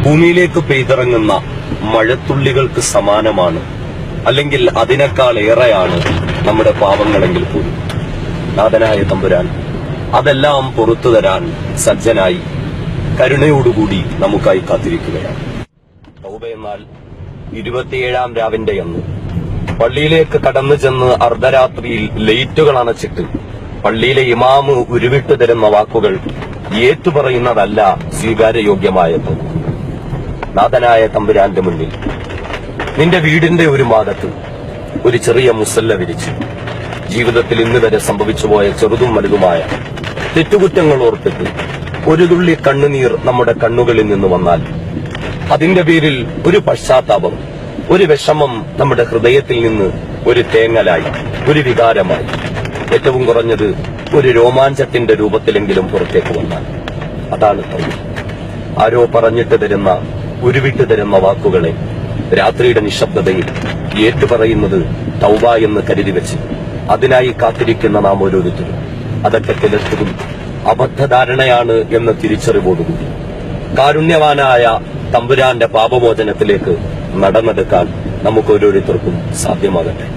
ഭൂമിയിലേക്ക് പെയ്തിറങ്ങുന്ന മഴത്തുള്ളികൾക്ക് സമാനമാണ്, അല്ലെങ്കിൽ അതിനേക്കാൾ ഏറെയാണ് നമ്മുടെ പാപങ്ങളെങ്കിൽ പോലും നാഥനായ തമ്പുരാൻ അതെല്ലാം പുറത്തു തരാൻ സജ്ജനായി കരുണയോടുകൂടി നമുക്കായി കാത്തിരിക്കുകയാണ്. തൗബ എന്നാൽ 27-ാം രാവിന്റെ അന്ന് പള്ളിയിലേക്ക് കടന്നു ചെന്ന് അർദ്ധരാത്രിയിൽ ലൈറ്റുകൾ അണച്ചിട്ട് പള്ളിയിലെ ഇമാമ് ഉരുവിട്ടു തരുന്ന വാക്കുകൾ ഏറ്റുപറയുന്നതല്ല സ്വീകാര്യയോഗ്യമായത്. നാഥനായ തമ്പുരാന്റെ മുന്നിൽ നിന്റെ വീടിന്റെ ഒരു ഭാഗത്ത് ഒരു ചെറിയ മുസല്ല വിരിച്ച് ജീവിതത്തിൽ ഇന്ന് വരെ സംഭവിച്ചുപോയ ചെറുതും വലുതുമായ തെറ്റുകുറ്റങ്ങൾ ഓർത്തിട്ട് ഒരു തുള്ളി കണ്ണുനീർ നമ്മുടെ കണ്ണുകളിൽ നിന്ന് വന്നാൽ അതിന്റെ പേരിൽ ഒരു പശ്ചാത്താപം, ഒരു വിഷമം നമ്മുടെ ഹൃദയത്തിൽ നിന്ന് ഒരു തേങ്ങലായി, ഒരു വികാരമായി, ഏറ്റവും കുറഞ്ഞത് ഒരു രോമാഞ്ചത്തിന്റെ രൂപത്തിലെങ്കിലും പുറത്തേക്ക് വന്നാൽ അതാണ് തൗബ. ആരോ പറഞ്ഞിട്ട് തരുന്ന, ഉരുവിട്ട് തരുന്ന വാക്കുകളെ രാത്രിയുടെ നിശബ്ദതയിൽ ഏറ്റുപറയുന്നത് തൗബ എന്ന് കരുതി വെച്ച് അതിനായി കാത്തിരിക്കുന്ന നാം ഓരോരുത്തരും അതൊക്കെ ചിലർക്കും അബദ്ധധാരണയാണ് എന്ന തിരിച്ചറിവോടുകൂടി കാരുണ്യവാനായ തമ്പുരാന്റെ പാപമോചനത്തിലേക്ക് നടന്നെടുക്കാൻ നമുക്ക് ഓരോരുത്തർക്കും സാധ്യമാകട്ടെ.